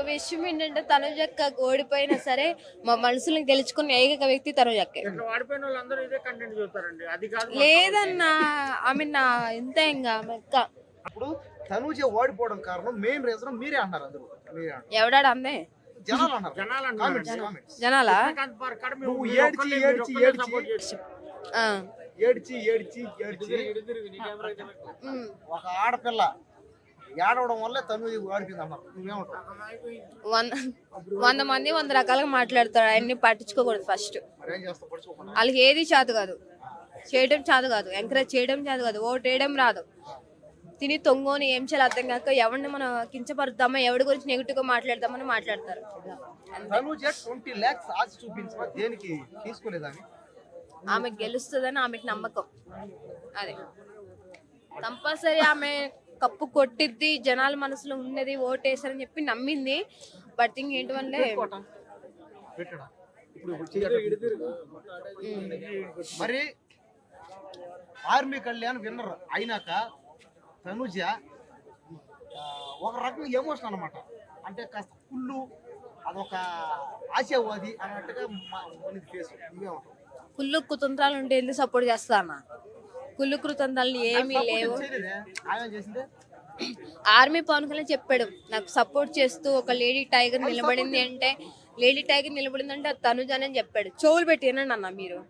విషయం ఏంటంటే తనుజక్క ఓడిపోయినా సరే మా మనసులను గెలుచుకున్న ఏకైక వ్యక్తి తనుజక్కే. ఇట్లా వాడిపోయిన వాళ్ళందరూ ఇదే కంటెంట్ చూస్తారండి. అది కాదు మా లేదన్నా ఆమె నా ఇంతే ఇంకా మెక్క. అప్పుడు తనూజ ఓడిపోవడం కారణం మెయిన్ రీజన్ మీరే అన్నారు. అందరూ మీరే అన్నారు, ఎవడాడు అందే జనాలు అన్నారు. జనాలు కామెంట్స్ అంటున్నారండి. కామెంట్స్ జనాలా? రజనీకాంత్ పార్ కాడ మేము నువ్వు మీరు ఏడ్చి, ఒక్కళ్ళే- ఏడ్చి, మీరు ఒక్కళ్ళే ఏడ్చి. support చేసి. ఆ, ఏడ్చి ఏడ్చి ఏడ్చి ఉమ్. ఒక ఆడపిల్ల ఏడవడం వల్ల తనూజ ఓడిపోయింది అన్నారు. నువ్వేమంటావు? 100 మంది 100 రకాలుగా మాట్లాడతాడు. ఆయన్ని పట్టించుకోకూడదు. ఫస్ట్ మరేం చేస్తావు? పడుచుకోకుండా వాళ్ళకి ఏది చేత కాదు, చేయడం చేత కాదు, ఎంకరేజ్ చేయడం చేత కాదు, ఓటు వేయడం రాదు. తిని తొంగోని ఏం చేయాలి అర్థం కాక ఎవరిని మనం కించపరుద్దామా, ఎవరి గురించి నెగిటివ్ గా మాట్లాడదామని మాట్లాడతారు. తనూజ 20 lakhs ఆశ చూపించమా దేనికి తీసుకోలేదని? ఆమె గెలుస్తుందని ఆమెకి నమ్మకం. అదే కంపల్సరీ ఆమె కప్పు కొట్టిద్ది, జనాల మనసులో ఉన్నది, ఓటేసారని చెప్పి నమ్మింది. బట్ థింగ్ ఏంటి వల్లే పెట్టడా ఇప్పుడు చేయటం. మరి ఆర్మీ కళ్యాణ్ విన్నర్ అయినాక తనుజ ఒక రకంగా ఎమోషన్ అన్నమాట. అంటే కాస్త కుళ్ళు, అదొక ఆశావాది అన్నట్టుగా మనకి ఫేస్. నువ్వేమంటావు? కుళ్ళు కుతంత్రాలు ఉంటే ఎందుకు సపోర్ట్ చేస్తా అన్న? కుళ్ళు కుతంత్రాలు ఏమీ లేవు. ఆయన చేసిందే ఆర్మీ పవన్ కళ్యాణ్ చెప్పాడు నాకు సపోర్ట్ చేస్తూ ఒక లేడీ టైగర్ నిలబడింది అంటే, లేడీ టైగర్ నిలబడింది అంటే అది తనుజ అని చెప్పాడు. చెవులు పెట్టి వినండి అన్న మీరు.